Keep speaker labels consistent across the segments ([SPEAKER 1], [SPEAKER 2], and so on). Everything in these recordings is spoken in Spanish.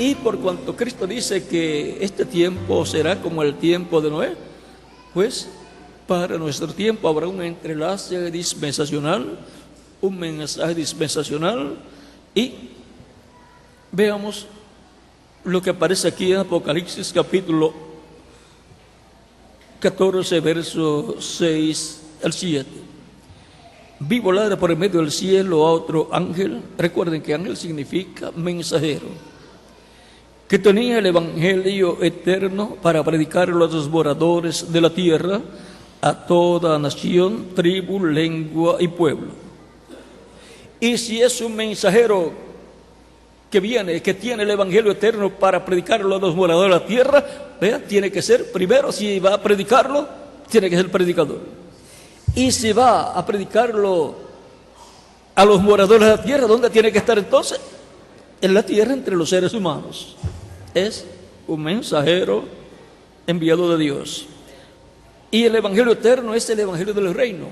[SPEAKER 1] Y por cuanto Cristo dice que este tiempo será como el tiempo de Noé, pues para nuestro tiempo habrá un entrelace dispensacional, un mensaje dispensacional. Y veamos lo que aparece aquí en Apocalipsis capítulo 14, verso 6 al 7. Vi volar por el medio del cielo a otro ángel. Recuerden que ángel significa mensajero, que tenía el evangelio eterno para predicarlo a los moradores de la tierra, a toda nación, tribu, lengua y pueblo. Y si es un mensajero que viene, que tiene el evangelio eterno para predicarlo a los moradores de la tierra, vea, tiene que ser, primero, si va a predicarlo, tiene que ser predicador. Y si va a predicarlo a los moradores de la tierra, ¿dónde tiene que estar entonces? En la tierra, entre los seres humanos. Es un mensajero enviado de Dios. Y el evangelio eterno es el evangelio del reino,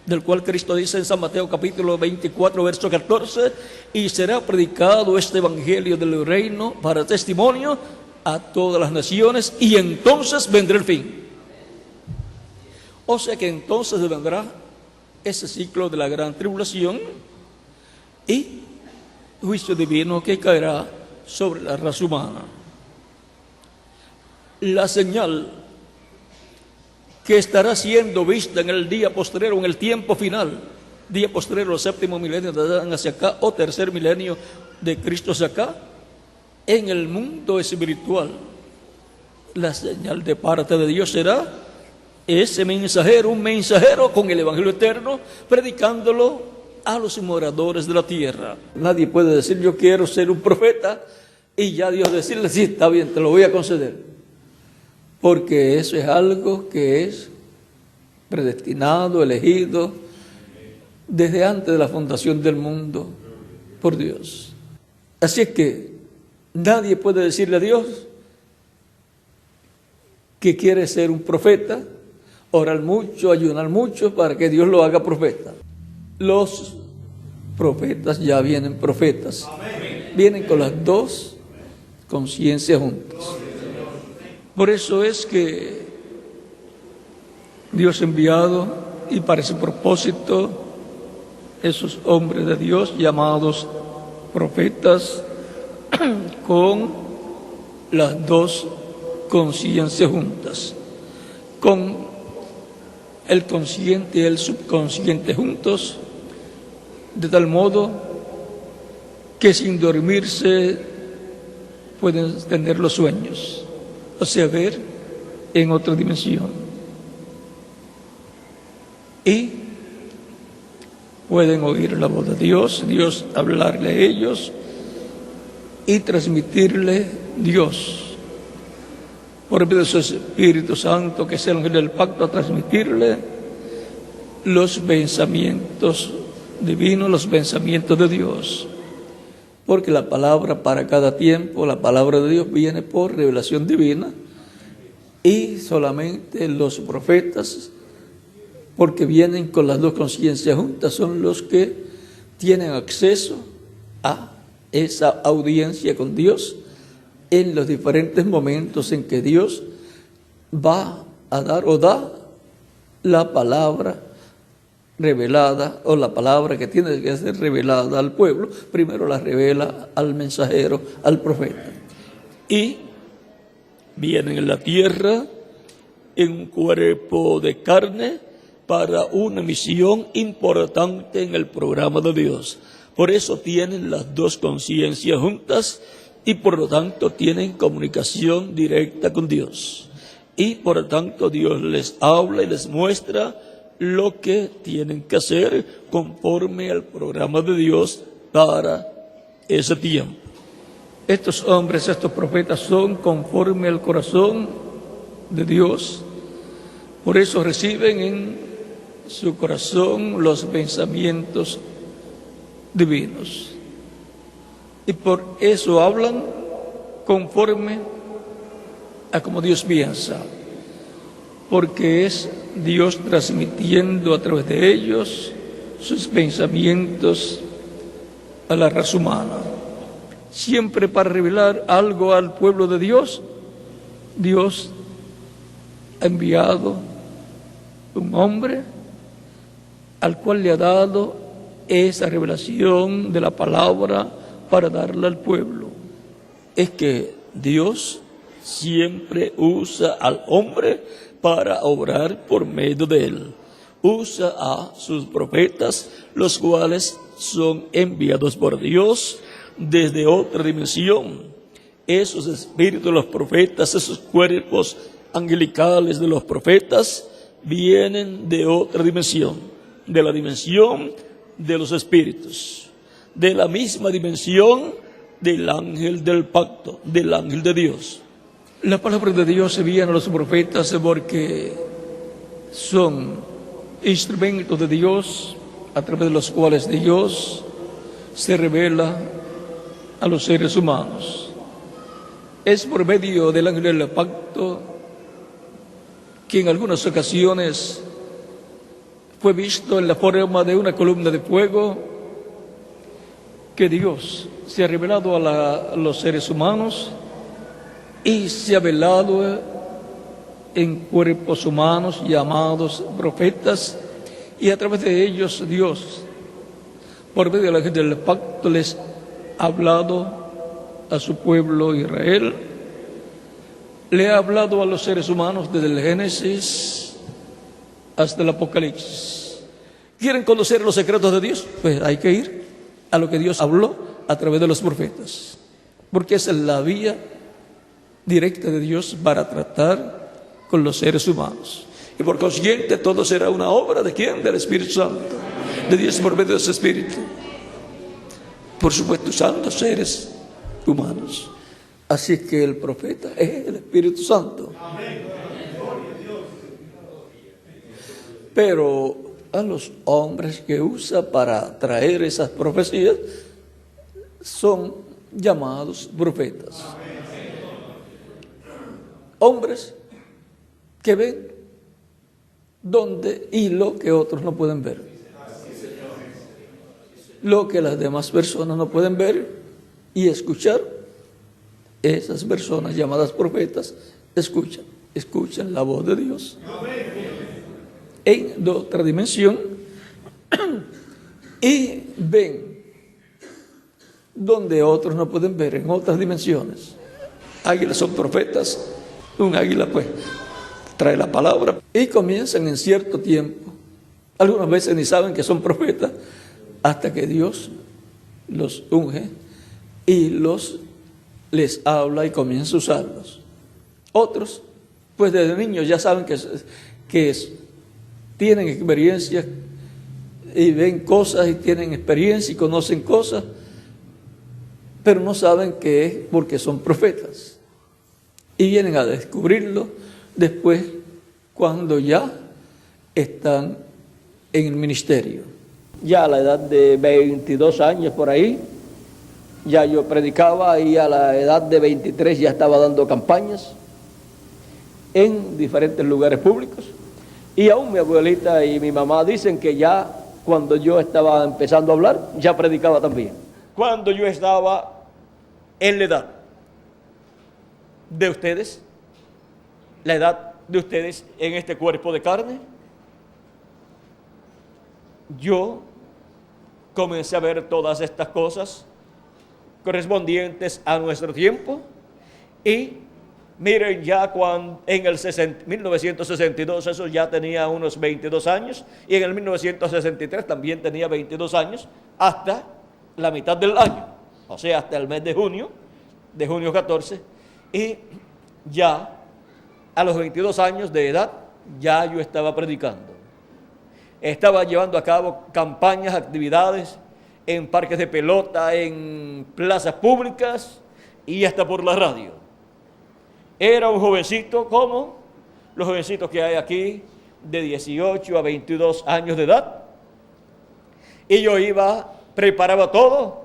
[SPEAKER 1] del cual Cristo dice en San Mateo capítulo 24, verso 14, y será predicado este evangelio del reino para testimonio a todas las naciones, y entonces vendrá el fin. O sea que entonces vendrá ese ciclo de la gran tribulación y juicio divino que caerá sobre la raza humana. La señal que estará siendo vista en el día postrero, en el tiempo final, día postrero, el séptimo milenio de Adán hacia acá, o tercer milenio de Cristo hacia acá, en el mundo espiritual, la señal de parte de Dios será ese mensajero, un mensajero con el evangelio eterno, predicándolo a los moradores de la tierra. Nadie puede decir yo quiero ser un profeta y ya Dios decirle sí, está bien, te lo voy a conceder, porque eso es algo que es predestinado, elegido desde antes de la fundación del mundo por Dios. Así es que nadie puede decirle a Dios que quiere ser un profeta, orar mucho, ayunar mucho para que Dios lo haga profeta. Los profetas ya vienen profetas. Vienen con las dos conciencias juntas. Por eso es que Dios ha enviado, y para ese propósito, esos hombres de Dios llamados profetas con las dos conciencias juntas, con el consciente y el subconsciente juntos, de tal modo que sin dormirse pueden tener los sueños, o sea, ver en otra dimensión, y pueden oír la voz de Dios, Dios hablarle a ellos y transmitirle Dios por medio de su Espíritu Santo, que es el ángel del pacto, a transmitirle los pensamientos divinos, los pensamientos de Dios. Porque la palabra para cada tiempo, la palabra de Dios viene por revelación divina, y solamente los profetas, porque vienen con las dos conciencias juntas, son los que tienen acceso a esa audiencia con Dios en los diferentes momentos en que Dios va a dar o da la palabra revelada, o la palabra que tiene que ser revelada al pueblo. Primero la revela al mensajero, al profeta, y vienen en la tierra en un cuerpo de carne para una misión importante en el programa de Dios. Por eso tienen las dos conciencias juntas, y por lo tanto tienen comunicación directa con Dios. Y por lo tanto Dios les habla y les muestra lo que tienen que hacer conforme al programa de Dios para ese tiempo. Estos hombres, estos profetas son conforme al corazón de Dios. Por eso reciben en su corazón los pensamientos divinos. Y por eso hablan conforme a como Dios piensa, porque es Dios transmitiendo a través de ellos sus pensamientos a la raza humana. siempre para revelar algo al pueblo de Dios, Dios ha enviado un hombre al cual le ha dado esa revelación de la palabra para darla al pueblo. Es que Dios siempre usa al hombre para obrar por medio de él. Usa a sus profetas, los cuales son enviados por Dios desde otra dimensión. Esos espíritus de los profetas, esos cuerpos angelicales de los profetas, vienen de otra dimensión, de la dimensión de los espíritus, de la misma dimensión del ángel del pacto, del ángel de Dios. La palabra de Dios se envía a los profetas porque son instrumentos de Dios a través de los cuales Dios se revela a los seres humanos. Es por medio del ángel del pacto que en algunas ocasiones fue visto en la forma de una columna de fuego que Dios se ha revelado a los seres humanos y se ha velado en cuerpos humanos llamados profetas, y a través de ellos Dios, por medio de la ángel del pacto, les ha hablado a su pueblo Israel, le ha hablado a los seres humanos desde el Génesis hasta el Apocalipsis. ¿Quieren conocer los secretos de Dios? Pues hay que ir a lo que Dios habló a través de los profetas, porque esa es la vía directa de Dios para tratar con los seres humanos. Y por consiguiente todo será una obra ¿de quién? Del Espíritu Santo, de Dios por medio de ese Espíritu. Por supuesto, usando seres humanos. Así que el profeta es el Espíritu Santo. Pero a los hombres que usa para traer esas profecías son llamados profetas. Hombres que ven donde y lo que otros no pueden ver. Lo que las demás personas no pueden ver y escuchar, esas personas llamadas profetas escuchan la voz de Dios en otra dimensión y ven donde otros no pueden ver, en otras dimensiones. Águilas son profetas. Un águila pues trae la palabra y comienzan en cierto tiempo. Algunas veces ni saben que son profetas hasta que Dios los unge y les habla y comienza a usarlos. Otros pues desde niños ya saben que tienen experiencias y ven cosas y tienen experiencia y conocen cosas, pero no saben qué es porque son profetas. Y vienen a descubrirlo después cuando ya están en el ministerio. Ya a la edad de 22 años por ahí, ya yo predicaba y a la edad de 23 ya estaba dando campañas en diferentes lugares públicos. Y aún mi abuelita y mi mamá dicen que ya cuando yo estaba empezando a hablar, ya predicaba también. Cuando yo estaba en la edad de ustedes, la edad de ustedes en este cuerpo de carne, yo comencé a ver todas estas cosas correspondientes a nuestro tiempo y miren ya cuando en el 1962 eso ya tenía unos 22 años y en el 1963 también tenía 22 años hasta la mitad del año, o sea hasta el mes de junio 14, y ya a los 22 años de edad ya yo estaba predicando. Estaba llevando a cabo campañas, actividades en parques de pelota, en plazas públicas y hasta por la radio. Era un jovencito como los jovencitos que hay aquí de 18 a 22 años de edad. Y yo preparaba todo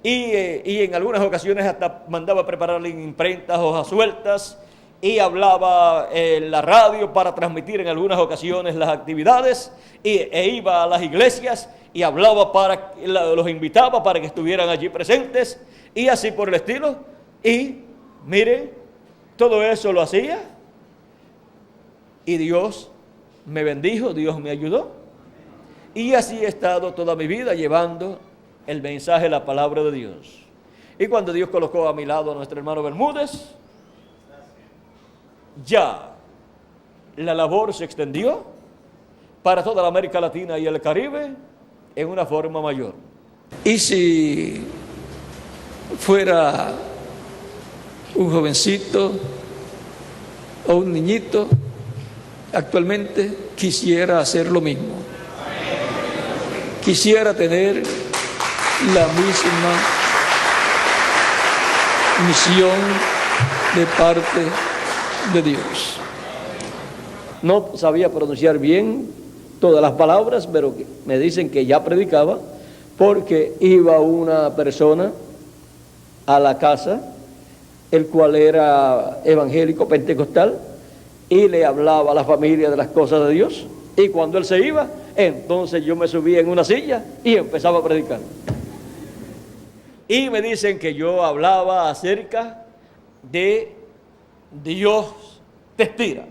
[SPEAKER 1] y en algunas ocasiones hasta mandaba preparar en imprentas, hojas sueltas
[SPEAKER 2] y hablaba en la radio para transmitir en algunas ocasiones las actividades, e iba a las iglesias y hablaba los invitaba para que estuvieran allí presentes, y así por el estilo. Y miren, todo eso lo hacía, y Dios me bendijo, Dios me ayudó, y así he estado toda mi vida llevando el mensaje, la palabra de Dios. Y cuando Dios colocó a mi lado a nuestro hermano Bermúdez, ya la labor se extendió para toda la América Latina y el Caribe en una forma mayor.
[SPEAKER 1] Y si fuera un jovencito o un niñito, actualmente quisiera hacer lo mismo. Quisiera tener la misma misión de parte de Dios.
[SPEAKER 2] No sabía pronunciar bien todas las palabras, pero me dicen que ya predicaba, porque iba una persona a la casa, el cual era evangélico pentecostal, y le hablaba a la familia de las cosas de Dios, y cuando él se iba, entonces yo me subía en una silla y empezaba a predicar. Y me dicen que yo hablaba acerca de Dios te estira,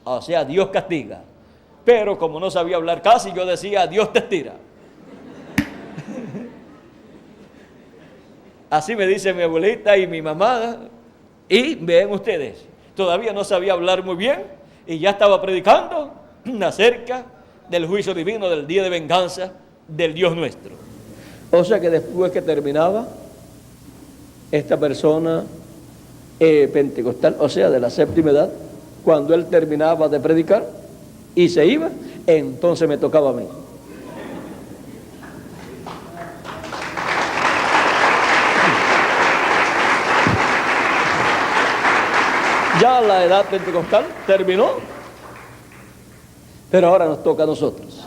[SPEAKER 2] o sea, Dios castiga. Pero como no sabía hablar casi, yo decía, Dios te estira. Así me dice mi abuelita y mi mamá. Y ven ustedes, todavía no sabía hablar muy bien y ya estaba predicando acerca del juicio divino, del día de venganza del Dios nuestro. O sea que después que terminaba, esta persona pentecostal, o sea, de la séptima edad, cuando él terminaba de predicar y se iba, entonces me tocaba a mí. Ya la edad pentecostal terminó, pero ahora nos toca a nosotros.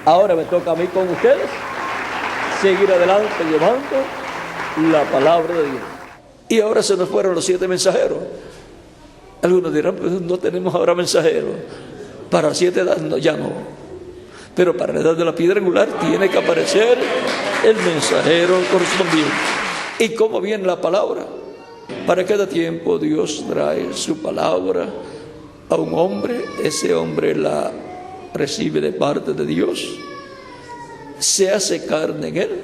[SPEAKER 2] Ahora me toca a mí con ustedes seguir adelante llevando la palabra de Dios.
[SPEAKER 1] Y ahora se nos fueron los 7 mensajeros. Algunos dirán, pues no tenemos ahora mensajeros. Para 7 edades no, ya no. Pero para la edad de la piedra angular tiene que aparecer el mensajero correspondiente. ¿Y cómo viene la palabra? Para cada tiempo Dios trae su palabra a un hombre. Ese hombre la recibe de parte de Dios, se hace carne en él,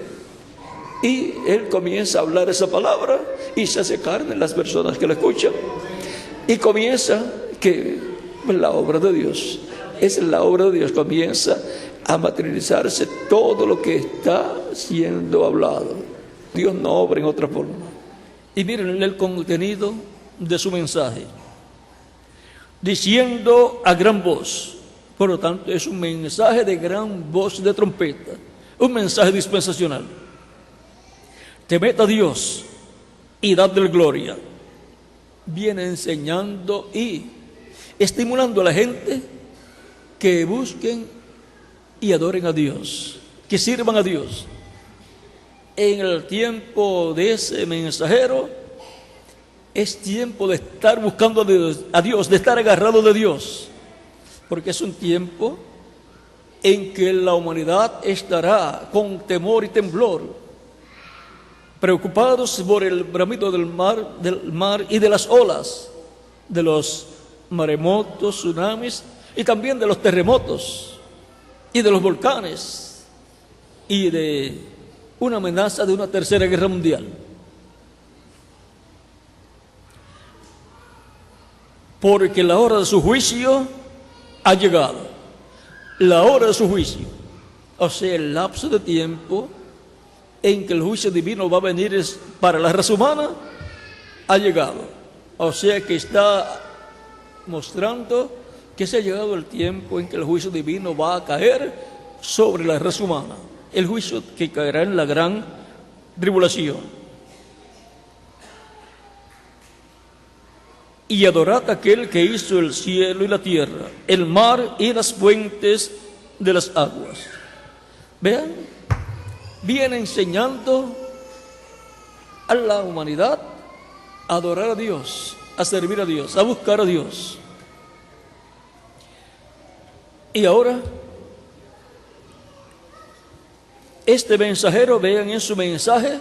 [SPEAKER 1] y él comienza a hablar esa palabra y se hace carne en las personas que la escuchan, y comienza que la obra de Dios, es la obra de Dios, comienza a materializarse todo lo que está siendo hablado. Dios no obra en otra forma. Y miren el contenido de su mensaje: diciendo a gran voz. Por lo tanto, es un mensaje de gran voz de trompeta, un mensaje dispensacional. Temed a Dios y dadle gloria. Viene enseñando y estimulando a la gente que busquen y adoren a Dios, que sirvan a Dios. En el tiempo de ese mensajero es tiempo de estar buscando a Dios, de estar agarrado de Dios, porque es un tiempo en que la humanidad estará con temor y temblor, preocupados por el bramido del mar y de las olas, de los maremotos, tsunamis, y también de los terremotos y de los volcanes, y de una amenaza de una tercera guerra mundial. Porque la hora de su juicio ha llegado. La hora de su juicio, o sea, el lapso de tiempo en que el juicio divino va a venir para la raza humana, ha llegado. O sea que está mostrando que se ha llegado el tiempo en que el juicio divino va a caer sobre la raza humana. El juicio que caerá en la gran tribulación. Y adorad a aquel que hizo el cielo y la tierra, el mar y las fuentes de las aguas. Vean, viene enseñando a la humanidad a adorar a Dios, a servir a Dios, a buscar a Dios. Y ahora, este mensajero, vean en su mensaje,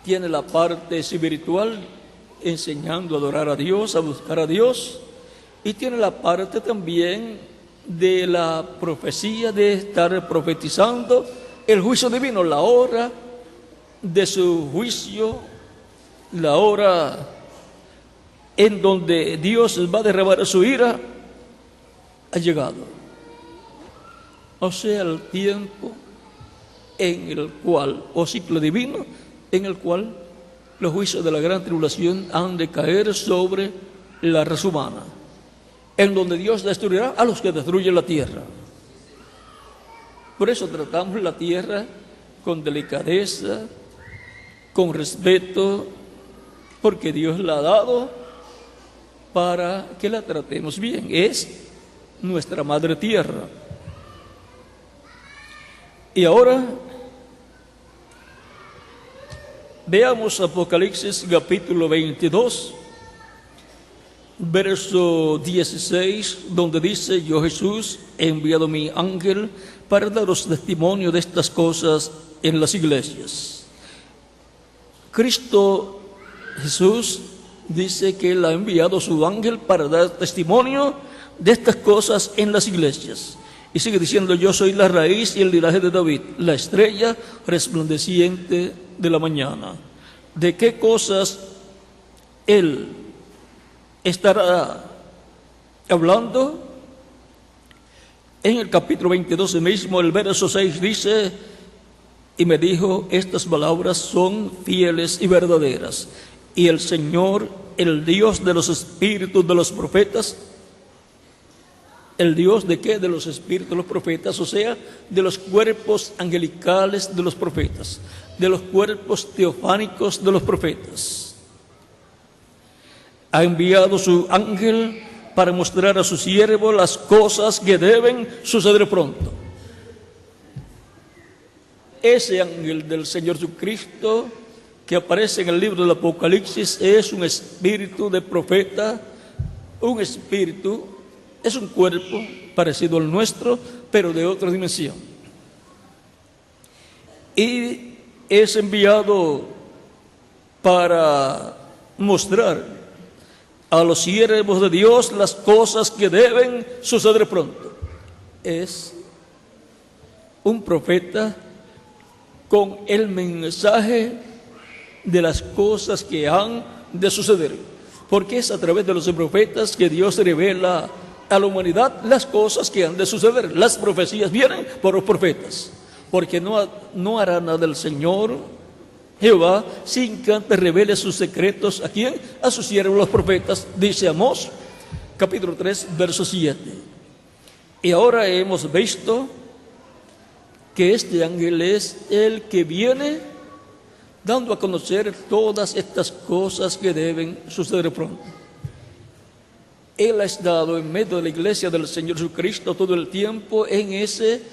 [SPEAKER 1] tiene la parte espiritual, enseñando a adorar a Dios, a buscar a Dios, y tiene la parte también de la profecía, de estar profetizando el juicio divino, la hora de su juicio, la hora en donde Dios va a derramar su ira, ha llegado. O sea, el tiempo en el cual, o ciclo divino, en el cual los juicios de la gran tribulación han de caer sobre la raza humana, en donde Dios destruirá a los que destruyen la tierra. Por eso tratamos la tierra con delicadeza, con respeto, porque Dios la ha dado para que la tratemos bien. Es nuestra madre tierra. Y ahora veamos Apocalipsis capítulo 22, verso 16, donde dice: yo, Jesús, he enviado mi ángel para daros testimonio de estas cosas en las iglesias. Cristo Jesús dice que Él ha enviado su ángel para dar testimonio de estas cosas en las iglesias. Y sigue diciendo: yo soy la raíz y el linaje de David, la estrella resplandeciente de la mañana. ¿De qué cosas Él estará hablando? En el capítulo 22 mismo, el verso 6 dice: y me dijo, estas palabras son fieles y verdaderas. Y el Señor, el Dios de los espíritus de los profetas, ¿el Dios de qué? De los espíritus de los profetas, o sea, de los cuerpos angelicales de los profetas, de los cuerpos teofánicos de los profetas. Ha enviado su ángel para mostrar a su siervo las cosas que deben suceder pronto. Ese ángel del Señor Jesucristo que aparece en el libro del Apocalipsis es un espíritu de profeta, un espíritu, es un cuerpo parecido al nuestro, pero de otra dimensión. Y es enviado para mostrar a los siervos de Dios las cosas que deben suceder pronto. Es un profeta con el mensaje de las cosas que han de suceder, porque es a través de los profetas que Dios revela a la humanidad las cosas que han de suceder. Las profecías vienen por los profetas, porque no hará nada el Señor Jehová sin que antes revele sus secretos. ¿A quién? A sus siervos los profetas, dice Amós capítulo 3 verso 7. Y ahora hemos visto que este ángel es el que viene dando a conocer todas estas cosas que deben suceder pronto. Él ha estado en medio de la iglesia del Señor Jesucristo todo el tiempo en ese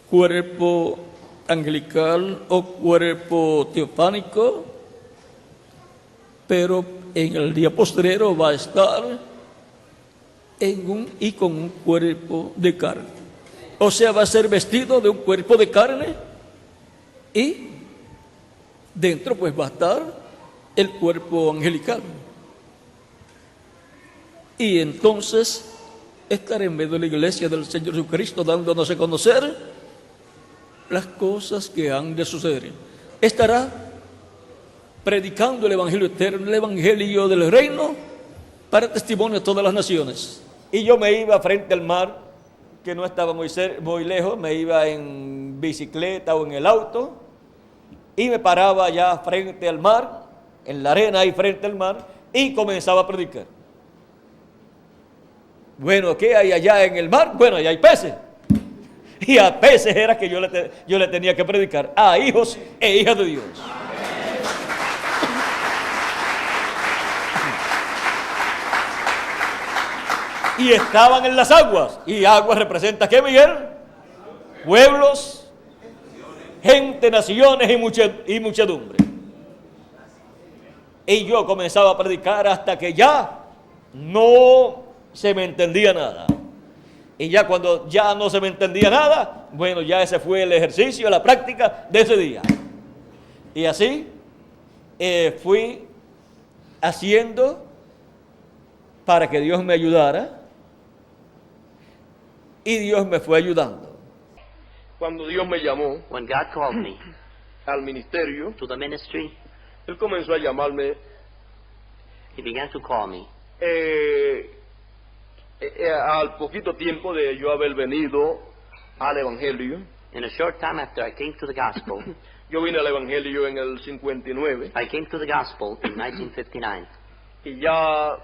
[SPEAKER 1] cuerpo angelical o cuerpo teofánico, pero en el día postrero va a estar con un cuerpo de carne. O sea, va a ser vestido de un cuerpo de carne y dentro pues va a estar el cuerpo angelical. Y entonces estar en medio de la iglesia del Señor Jesucristo dándonos a conocer las cosas que han de suceder. Estará predicando el evangelio eterno, el evangelio del reino, para testimonio a todas las naciones.
[SPEAKER 2] Y yo me iba frente al mar, que no estaba muy lejos, me iba en bicicleta o en el auto, y me paraba allá frente al mar, en la arena ahí frente al mar, y comenzaba a predicar. Bueno, ¿qué hay allá en el mar? Bueno, allá hay peces. Y a peces era que yo le tenía que predicar, a hijos e hijas de Dios. Y estaban en las aguas. Y aguas representa ¿qué, Miguel? Pueblos, gente, naciones y muchedumbre. Y yo comenzaba a predicar hasta que ya no se me entendía nada. Y ya cuando ya no se me entendía nada, bueno, ya ese fue el ejercicio, la práctica de ese día. Y así fui haciendo para que Dios me ayudara. Y Dios me fue ayudando.
[SPEAKER 3] Cuando Dios me llamó
[SPEAKER 4] When God called me
[SPEAKER 3] al ministerio,
[SPEAKER 4] to the ministry,
[SPEAKER 3] Él comenzó a llamarme
[SPEAKER 4] He began to call me.
[SPEAKER 3] Al poquito tiempo de yo haber venido al Evangelio.
[SPEAKER 4] In a short time after I came to the gospel,
[SPEAKER 3] Yo vine al Evangelio en el 59
[SPEAKER 4] I came to the gospel in 1959.
[SPEAKER 3] y ya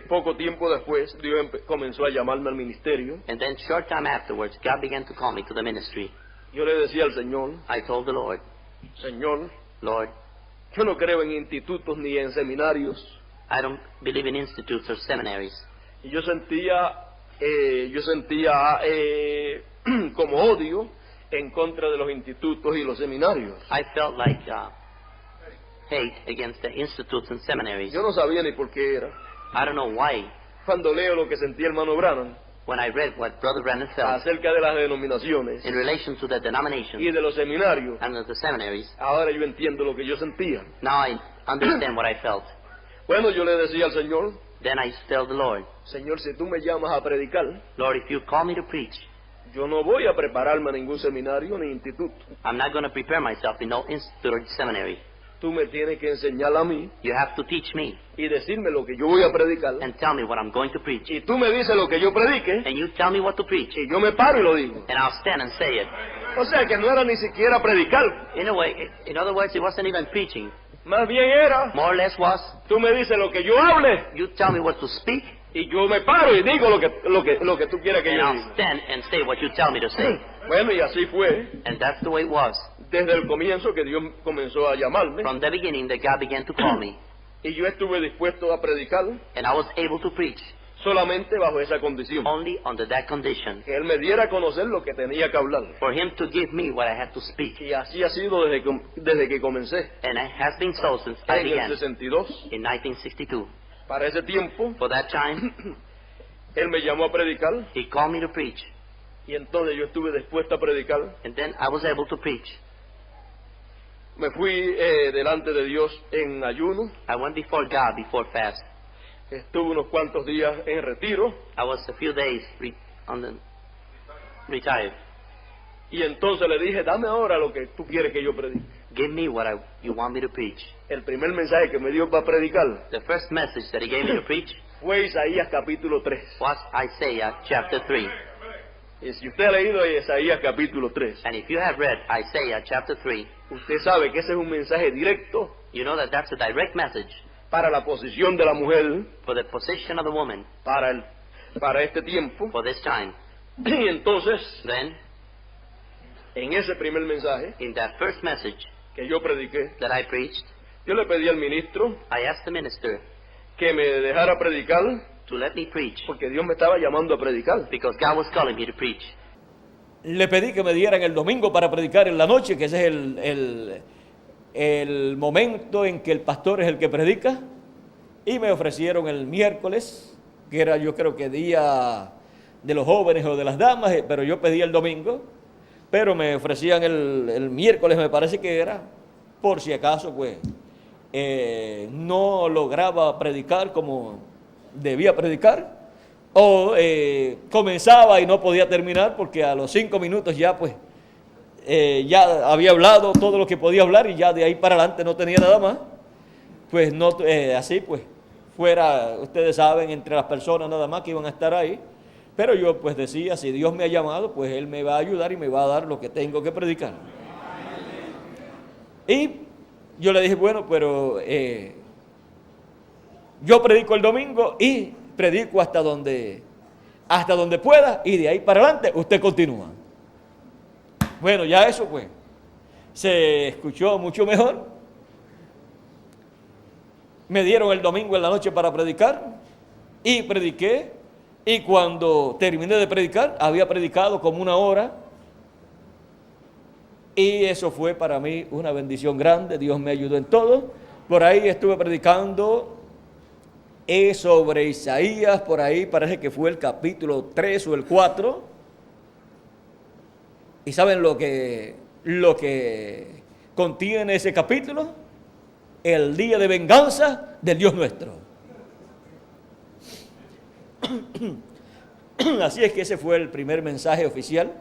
[SPEAKER 3] poco tiempo después Dios comenzó a llamarme al ministerio.
[SPEAKER 4] And then short time afterwards, God began to call me to the ministry.
[SPEAKER 3] Yo le decía al Señor,
[SPEAKER 4] I told the Lord,
[SPEAKER 3] Señor,
[SPEAKER 4] Lord,
[SPEAKER 3] yo no creo en institutos ni en seminarios.
[SPEAKER 4] I don't believe in institutes or seminaries.
[SPEAKER 3] Y yo sentía como odio en contra de los institutos y los seminarios.
[SPEAKER 4] I felt like hate against the institutes and seminaries.
[SPEAKER 3] Yo no sabía ni por qué era.
[SPEAKER 4] I don't know why.
[SPEAKER 3] Cuando leo lo que sentía hermano Branham
[SPEAKER 4] When I read what Brother Brandon felt
[SPEAKER 3] acerca de las denominaciones
[SPEAKER 4] in relation to the
[SPEAKER 3] y
[SPEAKER 4] denominations
[SPEAKER 3] de los seminarios,
[SPEAKER 4] and of the seminaries,
[SPEAKER 3] ahora yo entiendo lo que yo sentía.
[SPEAKER 4] now I understand what I felt.
[SPEAKER 3] Bueno, yo le decía al Señor,
[SPEAKER 4] Then I tell the Lord,
[SPEAKER 3] Señor, si tú me llamas a predicar,
[SPEAKER 4] Lord, if you call me to preach,
[SPEAKER 3] yo no voy a prepararme a ningún seminario ni instituto.
[SPEAKER 4] I'm not going to prepare myself in no institute or seminary.
[SPEAKER 3] Tú me tienes que enseñar a mí
[SPEAKER 4] You have to teach me
[SPEAKER 3] y decirme lo que yo voy a predicar.
[SPEAKER 4] and tell me what I'm going to preach.
[SPEAKER 3] Y tú me dices lo que yo predique
[SPEAKER 4] And you tell me what to preach,
[SPEAKER 3] y yo me paro y lo digo.
[SPEAKER 4] and I'll stand and say it.
[SPEAKER 3] O sea que no era ni siquiera predicar.
[SPEAKER 4] In a way, in other words, it wasn't even preaching.
[SPEAKER 3] Más bien era,
[SPEAKER 4] More or less was,
[SPEAKER 3] tú me dices lo que yo hable
[SPEAKER 4] you tell me what to speak,
[SPEAKER 3] y yo me paro y digo lo que tú quieras que
[SPEAKER 4] and
[SPEAKER 3] yo
[SPEAKER 4] I'll
[SPEAKER 3] diga.
[SPEAKER 4] stand and say what you tell me to say.
[SPEAKER 3] Bueno, y así fue
[SPEAKER 4] And that's the way it was.
[SPEAKER 3] desde el comienzo que Dios comenzó a llamarme
[SPEAKER 4] From the beginning that God began to call me,
[SPEAKER 3] y yo estuve dispuesto a predicar
[SPEAKER 4] and I was able to preach
[SPEAKER 3] solamente bajo esa condición,
[SPEAKER 4] only under that condition,
[SPEAKER 3] que Él me diera a conocer lo que tenía que hablar.
[SPEAKER 4] for Him to give me what I had to speak.
[SPEAKER 3] Y así ha sido desde que comencé,
[SPEAKER 4] And it has been so since I
[SPEAKER 3] en el
[SPEAKER 4] began
[SPEAKER 3] 62.
[SPEAKER 4] in 1962.
[SPEAKER 3] Para ese tiempo,
[SPEAKER 4] For that time,
[SPEAKER 3] Él me llamó a predicar
[SPEAKER 4] He called me to preach,
[SPEAKER 3] y entonces yo estuve dispuesto a predicar.
[SPEAKER 4] and then I was able to preach.
[SPEAKER 3] Me fui delante de Dios en ayuno,
[SPEAKER 4] I went before God before fast.
[SPEAKER 3] estuve unos cuantos días en retiro
[SPEAKER 4] I was a few days retired.
[SPEAKER 3] y entonces le dije, dame ahora lo que tú quieres que yo predique.
[SPEAKER 4] Give me what you want me to preach.
[SPEAKER 3] El primer mensaje que me dio para predicar
[SPEAKER 4] The first message that He gave me to preach
[SPEAKER 3] fue Isaías capítulo 3.
[SPEAKER 4] was Isaiah chapter 3.
[SPEAKER 3] Y si usted ha leído Isaías capítulo 3,
[SPEAKER 4] And if you have read Isaiah chapter 3,
[SPEAKER 3] usted sabe que ese es un mensaje directo
[SPEAKER 4] you know that that's a direct message
[SPEAKER 3] para la posición de la mujer,
[SPEAKER 4] for the position of the woman
[SPEAKER 3] para este tiempo.
[SPEAKER 4] for this time.
[SPEAKER 3] Y entonces,
[SPEAKER 4] Then,
[SPEAKER 3] en ese primer mensaje
[SPEAKER 4] in that first message
[SPEAKER 3] que yo prediqué,
[SPEAKER 4] that I preached,
[SPEAKER 3] yo le pedí al ministro
[SPEAKER 4] I asked the minister
[SPEAKER 3] que me dejara predicar
[SPEAKER 4] to let me preach
[SPEAKER 3] porque Dios me estaba llamando a predicar.
[SPEAKER 4] because God was calling me to preach.
[SPEAKER 2] Le pedí que me dieran el domingo para predicar en la noche, que ese es el momento en que el pastor es el que predica, y me ofrecieron el miércoles, que era yo creo que día de los jóvenes o de las damas, pero yo pedí el domingo, pero me ofrecían el miércoles, me parece que era, por si acaso pues no lograba predicar como debía predicar, o comenzaba y no podía terminar porque a los 5 minutos ya pues ya había hablado todo lo que podía hablar y ya de ahí para adelante no tenía nada más. Pues no, así pues fuera, ustedes saben, entre las personas nada más que iban a estar ahí. Pero yo pues decía, si Dios me ha llamado, pues Él me va a ayudar y me va a dar lo que tengo que predicar. Y yo le dije, bueno, pero yo predico el domingo y predico hasta donde pueda, y de ahí para adelante usted continúa. Bueno, ya eso pues se escuchó mucho mejor. Me dieron el domingo en la noche para predicar y prediqué, y cuando terminé de predicar había predicado como 1 hora, y eso fue para mí una bendición grande. Dios me ayudó en todo. Por ahí estuve predicando sobre Isaías, por ahí parece que fue el capítulo 3 o el 4. ¿Y saben lo que contiene ese capítulo? El día de venganza del Dios nuestro. Así es que ese fue el primer mensaje oficial.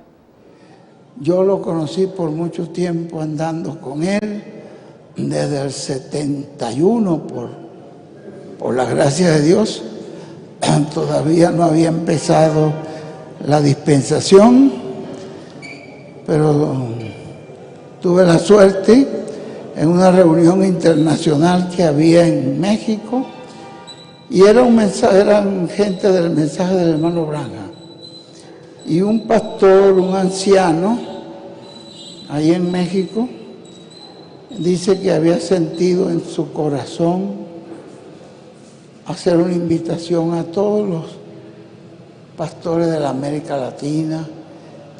[SPEAKER 5] Yo lo conocí por mucho tiempo andando con él, desde el 71, por la gracia de Dios. Todavía no había empezado la dispensación, pero tuve la suerte en una reunión internacional que había en México, y eran gente del mensaje del hermano Branham. Y un pastor, un anciano, ahí en México, dice que había sentido en su corazón hacer una invitación a todos los pastores de la América Latina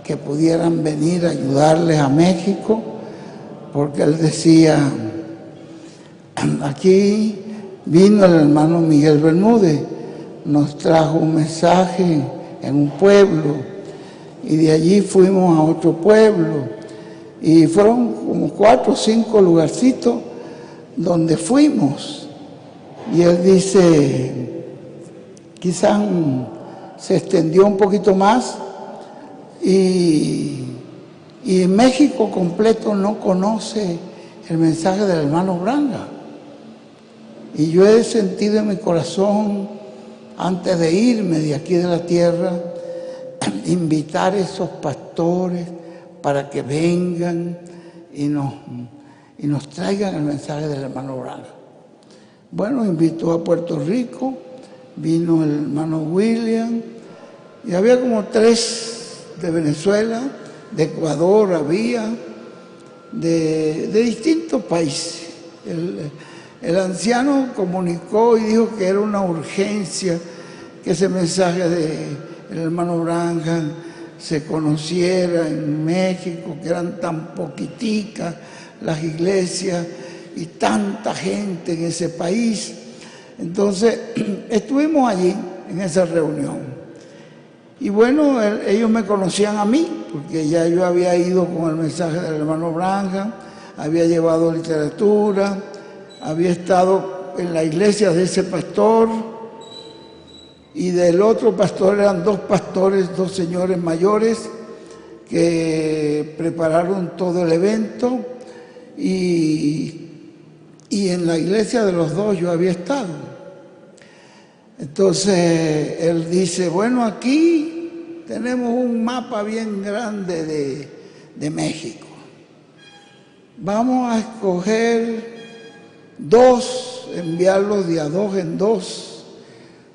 [SPEAKER 5] que pudieran venir a ayudarles a México, porque él decía, aquí vino el hermano Miguel Bermúdez, nos trajo un mensaje en un pueblo, y de allí fuimos a otro pueblo, y fueron como 4 o 5 lugarcitos donde fuimos. Y él dice, quizás se extendió un poquito más, y México completo no conoce el mensaje del hermano Branham. Y yo he sentido en mi corazón, antes de irme de aquí de la tierra, invitar a esos pastores para que vengan y nos traigan el mensaje del hermano Branham. Bueno, invitó a Puerto Rico, vino el hermano William, y había como 3 de Venezuela, de Ecuador había, de distintos países. El anciano comunicó y dijo que era una urgencia que ese mensaje del hermano Branham se conociera en México, que eran tan poquiticas las iglesias y tanta gente en ese país. Entonces, estuvimos allí en esa reunión. Y bueno, ellos me conocían a mí, porque ya yo había ido con el mensaje del hermano Branham, había llevado literatura, había estado en la iglesia de ese pastor, y del otro pastor eran 2 pastores, 2 señores mayores que prepararon todo el evento, y en la iglesia de los 2 yo había estado. Entonces él dice, bueno, aquí tenemos un mapa bien grande de México. Vamos a escoger 2, enviarlos de a 2 en 2,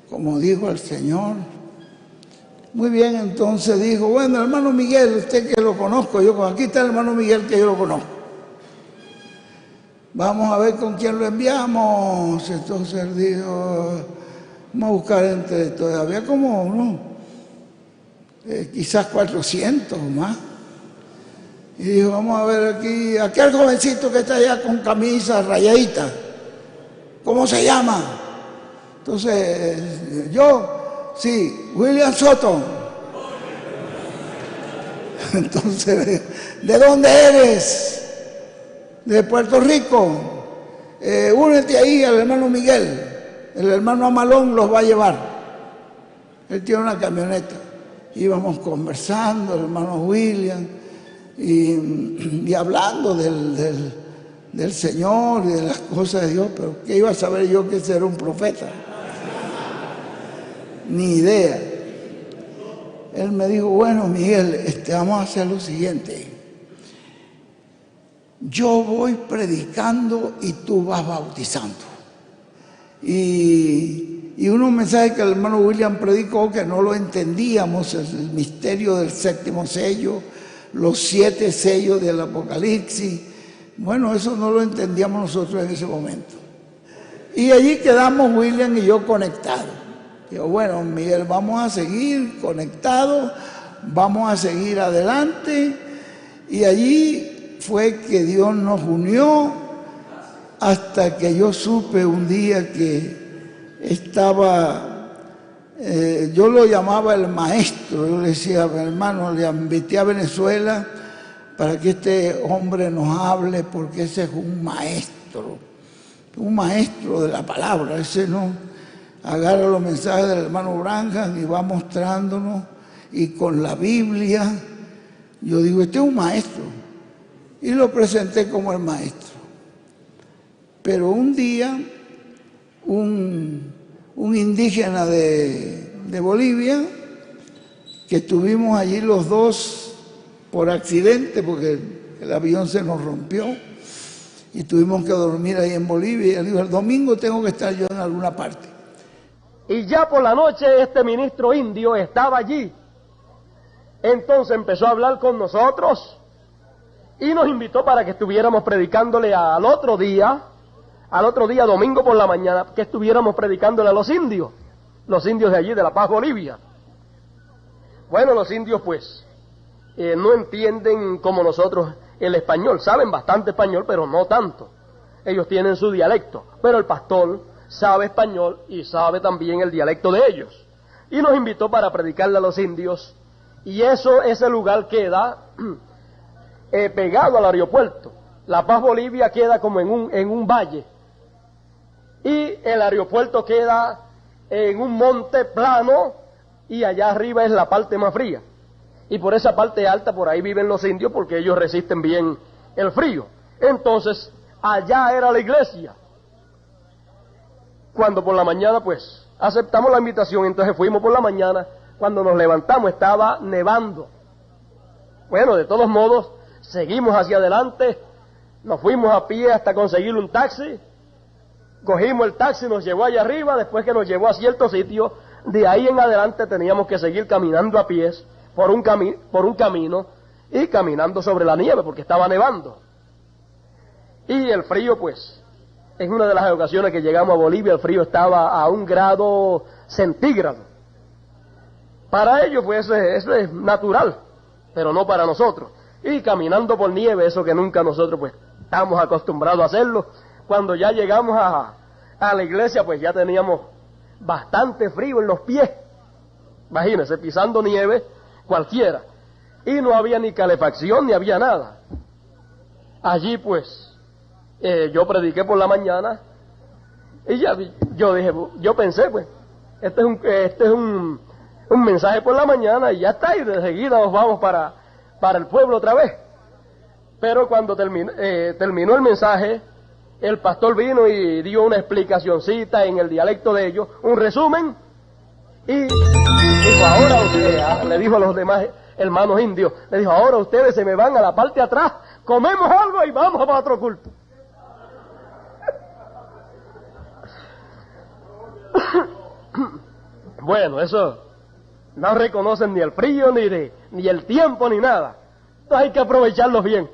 [SPEAKER 5] como dijo el Señor. Muy bien, entonces dijo, bueno, hermano Miguel, usted que lo conozco, aquí está el hermano Miguel que yo lo conozco. Vamos a ver con quién lo enviamos. Entonces él dijo, vamos a buscar entre todos. Había como quizás 400 o más. Y dijo, vamos a ver aquí, aquel jovencito que está allá con camisa rayadita, ¿cómo se llama? Entonces, yo, sí, William Soto. Entonces, ¿de dónde eres? De Puerto Rico. Únete ahí al hermano Miguel. El hermano Amalón los va a llevar. Él tiene una camioneta. Íbamos conversando, el hermano William, y hablando del Señor y de las cosas de Dios, pero ¿qué iba a saber yo que ese era un profeta? Ni idea. Él me dijo, bueno, Miguel, vamos a hacer lo siguiente. Yo voy predicando y tú vas bautizando. Y unos mensajes que el hermano William predicó que no lo entendíamos, el misterio del 7º sello, los 7 sellos del Apocalipsis. Bueno, eso no lo entendíamos nosotros en ese momento. Y allí quedamos William y yo conectados. Digo, bueno, Miguel, vamos a seguir conectados, vamos a seguir adelante. Y allí fue que Dios nos unió hasta que yo supe un día que estaba, yo lo llamaba el maestro, yo le decía, hermano, le invité a Venezuela para que este hombre nos hable, porque ese es un maestro de la palabra, ese no agarra los mensajes del hermano Branham y va mostrándonos, y con la Biblia, yo digo, este es un maestro, y lo presenté como el maestro. Pero un día, un indígena de Bolivia, que estuvimos allí los dos por accidente, porque el avión se nos rompió, y tuvimos que dormir ahí en Bolivia, y él dijo, el domingo tengo que estar yo en alguna parte.
[SPEAKER 6] Y ya por la noche este ministro indio estaba allí. Entonces empezó a hablar con nosotros y nos invitó para que estuviéramos predicándole al otro día, domingo por la mañana, que estuviéramos predicándole a los indios de allí, de La Paz, Bolivia. Bueno, los indios pues no entienden como nosotros el español, saben bastante español, pero no tanto. Ellos tienen su dialecto, pero el pastor sabe español y sabe también el dialecto de ellos. Y nos invitó para predicarle a los indios, y ese lugar queda pegado al aeropuerto. La Paz, Bolivia queda como en un valle, y el aeropuerto queda en un monte plano, y allá arriba es la parte más fría. Y por esa parte alta, por ahí viven los indios, porque ellos resisten bien el frío. Entonces, allá era la iglesia. Cuando por la mañana, pues, aceptamos la invitación, entonces fuimos por la mañana. Cuando nos levantamos estaba nevando. Bueno, de todos modos, seguimos hacia adelante, nos fuimos a pie hasta conseguir un taxi, cogimos el taxi, nos llevó allá arriba, después que nos llevó a cierto sitio, de ahí en adelante teníamos que seguir caminando a pies por un camino y caminando sobre la nieve, porque estaba nevando. Y el frío, pues, en una de las ocasiones que llegamos a Bolivia, el frío estaba a 1 grado centígrado. Para ellos, pues, eso es natural, pero no para nosotros. Y caminando por nieve, eso que nunca nosotros, pues, estamos acostumbrados a hacerlo. Cuando ya llegamos a la iglesia, pues, ya teníamos bastante frío en los pies. Imagínense, pisando nieve cualquiera. Y no había ni calefacción, ni había nada. Allí, pues, yo prediqué por la mañana, y ya yo pensé, pues, este es un mensaje por la mañana, y ya está, y de seguida nos vamos para el pueblo otra vez. Pero cuando terminó el mensaje, el pastor vino y dio una explicacioncita en el dialecto de ellos, un resumen, y dijo, ahora ustedes, le dijo a los demás hermanos indios, le dijo, ahora ustedes se me van a la parte de atrás, comemos algo y vamos para otro culto. Bueno, eso no reconocen ni el frío, ni el tiempo, ni nada. Entonces hay que aprovecharlos bien.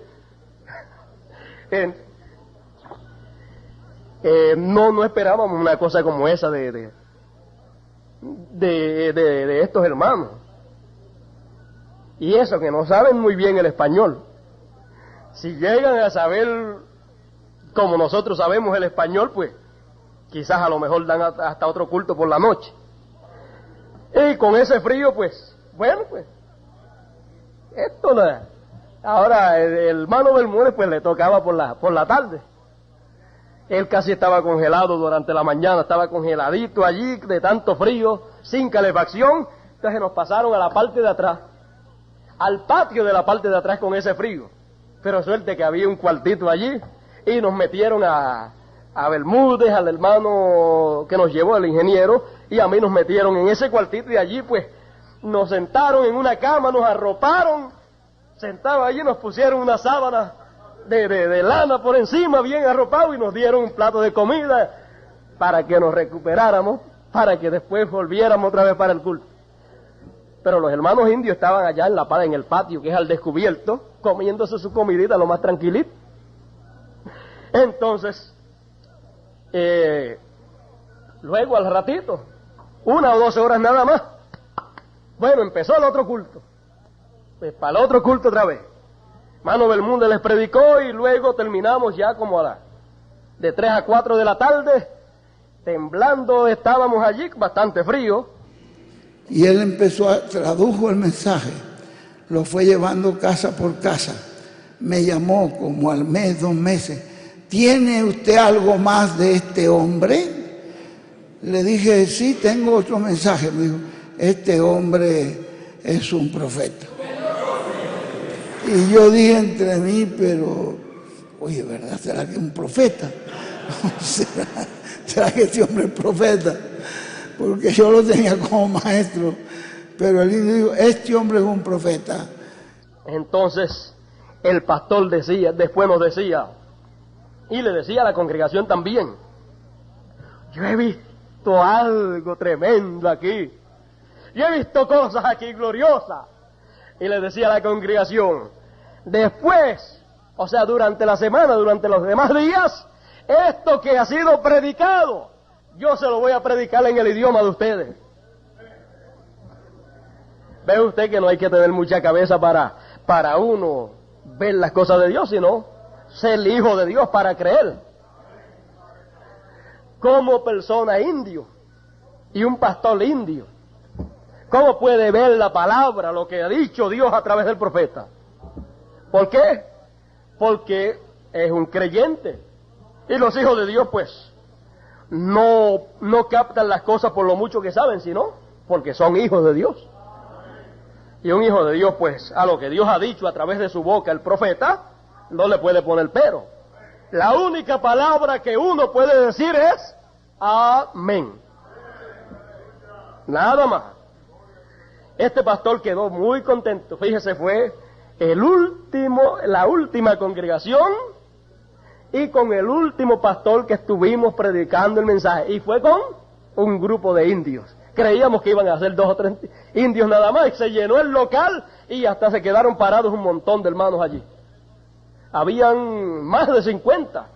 [SPEAKER 6] No esperábamos una cosa como esa de estos hermanos. Y eso, que no saben muy bien el español. Si llegan a saber como nosotros sabemos el español, pues quizás a lo mejor dan hasta otro culto por la noche. Y con ese frío, pues, bueno, pues, esto nada. Ahora, el hermano Bermúdez, pues, le tocaba por la tarde. Él casi estaba congelado durante la mañana, estaba congeladito allí, de tanto frío, sin calefacción. Entonces nos pasaron a la parte de atrás, al patio de la parte de atrás con ese frío. Pero suerte que había un cuartito allí, y nos metieron a Bermúdez, al hermano que nos llevó, el ingeniero, y a mí nos metieron en ese cuartito, y allí pues nos sentaron en una cama, nos arroparon, sentados allí, nos pusieron una sábana de lana por encima, bien arropado, y nos dieron un plato de comida para que nos recuperáramos, para que después volviéramos otra vez para el culto. Pero los hermanos indios estaban allá en el patio, que es al descubierto, comiéndose su comidita lo más tranquilito. Entonces, luego al ratito, 1 o 2 horas nada más, bueno, empezó el otro culto. Pues para el otro culto otra vez. Hermano Bermúdez les predicó, y luego terminamos ya como de 3 a 4 de la tarde, temblando estábamos allí, bastante frío.
[SPEAKER 5] Y él tradujo el mensaje, lo fue llevando casa por casa. Me llamó como al mes, 2 meses. ¿Tiene usted algo más de este hombre? Le dije, sí, tengo otro mensaje. Me dijo, este hombre es un profeta. Y yo dije entre mí, pero, oye, ¿verdad? ¿Será que es un profeta? ¿Será que este hombre es profeta? Porque yo lo tenía como maestro. Pero el indio dijo, este hombre es un profeta.
[SPEAKER 6] Entonces, el pastor decía, después nos decía, y le decía a la congregación también, yo he visto algo tremendo aquí. Yo he visto cosas aquí gloriosas. Y le decía a la congregación, después, o sea, durante la semana, durante los demás días, esto que ha sido predicado, yo se lo voy a predicar en el idioma de ustedes. Ve usted que no hay que tener mucha cabeza para uno ver las cosas de Dios, sino ser el hijo de Dios para creer. Como persona indio y un pastor indio, ¿cómo puede ver la palabra, lo que ha dicho Dios a través del profeta? ¿Por qué? Porque es un creyente. Y los hijos de Dios, pues, no captan las cosas por lo mucho que saben, sino porque son hijos de Dios. Y un hijo de Dios, pues, a lo que Dios ha dicho a través de su boca el profeta, no le puede poner pero. La única palabra que uno puede decir es amén. Nada más. Este pastor quedó muy contento. Fíjese, fue la última congregación y con el último pastor que estuvimos predicando el mensaje. Y fue con un grupo de indios. Creíamos que iban a ser 2 o 3 indios nada más. Y se llenó el local y hasta se quedaron parados un montón de hermanos allí. Habían más de 50.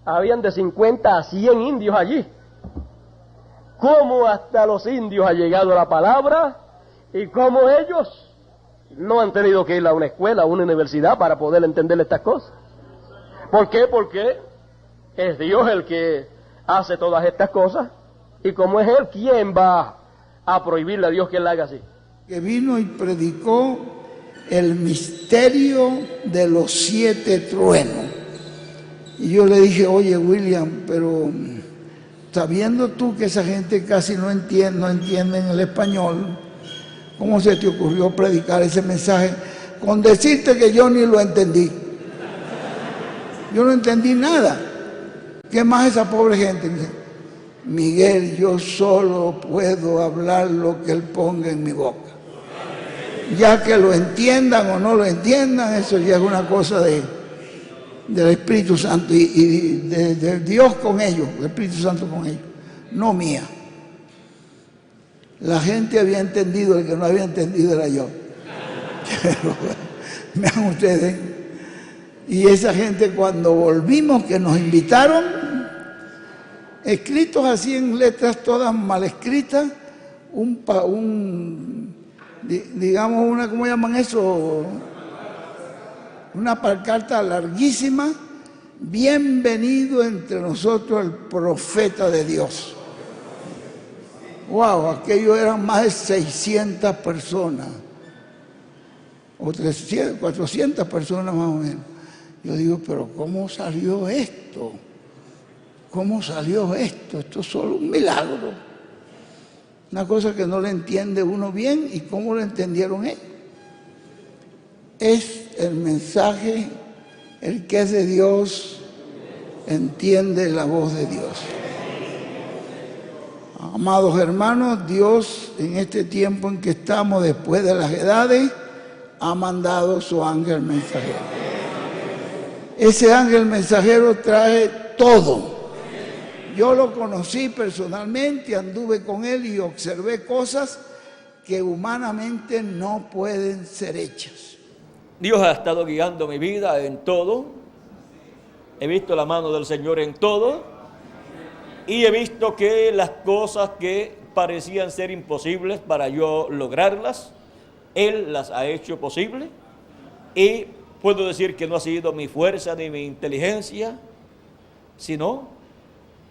[SPEAKER 6] Habían de 50 a 100 indios allí. ¿Cómo hasta los indios ha llegado la palabra? Y cómo ellos no han tenido que ir a una escuela, a una universidad para poder entender estas cosas. ¿Por qué? Porque es Dios el que hace todas estas cosas. Y como es Él, ¿quién va a prohibirle a Dios que Él haga así?
[SPEAKER 5] Que vino y predicó el misterio de los 7 truenos. Y yo le dije, oye William, pero sabiendo tú que esa gente casi no entienden el español, ¿cómo se te ocurrió predicar ese mensaje? Con decirte que yo ni lo entendí. Yo no entendí nada. ¿Qué más esa pobre gente? Me dice, Miguel, yo solo puedo hablar lo que Él ponga en mi boca. Ya que lo entiendan o no lo entiendan, eso ya es una cosa del Espíritu Santo y de Dios con ellos, el Espíritu Santo con ellos, no mía. La gente había entendido, el que no había entendido era yo. Pero vean ustedes, y esa gente cuando volvimos, que nos invitaron, escritos así en letras todas mal escritas, digamos una, ¿cómo llaman eso? Una pancarta larguísima, bienvenido entre nosotros el profeta de Dios. Wow, aquello eran más de 600 personas, o 300, 400 personas más o menos. Yo digo, pero ¿cómo salió esto? ¿Cómo salió esto? Esto es solo un milagro. Una cosa que no le entiende uno bien, y cómo lo entendieron ellos. Es el mensaje, el que es de Dios, entiende la voz de Dios. Amados hermanos, Dios en este tiempo en que estamos, después de las edades, ha mandado su ángel mensajero. Ese ángel mensajero trae todo. Yo lo conocí personalmente, anduve con él y observé cosas que humanamente no pueden ser hechas.
[SPEAKER 2] Dios ha estado guiando mi vida en todo. He visto la mano del Señor en todo. Y he visto que las cosas que parecían ser imposibles para yo lograrlas, Él las ha hecho posible. Y puedo decir que no ha sido mi fuerza ni mi inteligencia, sino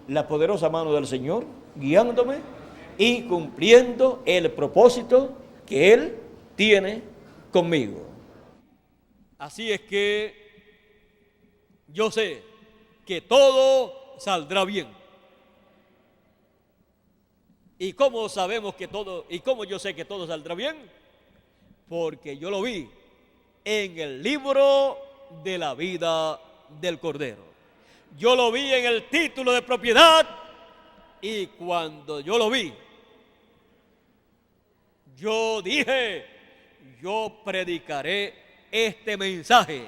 [SPEAKER 2] la poderosa mano del Señor guiándome y cumpliendo el propósito que Él tiene conmigo. Así es que yo sé que todo saldrá bien. ¿Y cómo sabemos que todo, y cómo yo sé que todo saldrá bien? Porque yo lo vi en el libro de la vida del Cordero. Yo lo vi en el título de propiedad, y cuando yo lo vi, yo dije, yo predicaré este mensaje,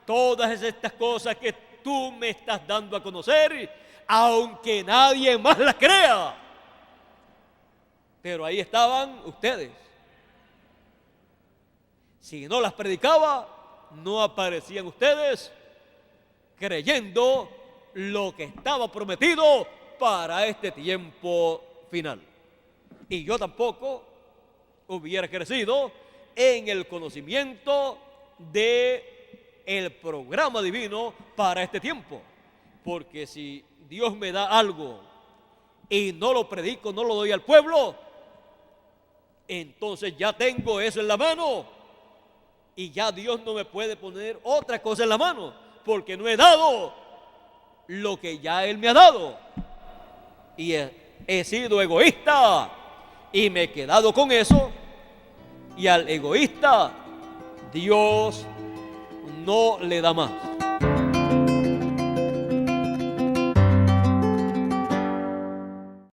[SPEAKER 2] todas estas cosas que tú me estás dando a conocer, aunque nadie más las crea. Pero ahí estaban ustedes. Si no las predicaba, no aparecían ustedes creyendo lo que estaba prometido para este tiempo final. Y yo tampoco hubiera crecido en el conocimiento de el programa divino para este tiempo. Porque si Dios me da algo y no lo predico, no lo doy al pueblo, entonces ya tengo eso en la mano y ya Dios no me puede poner otra cosa en la mano, porque no he dado lo que ya Él me ha dado. Y he sido egoísta y me he quedado con eso, y al egoísta Dios no le da más.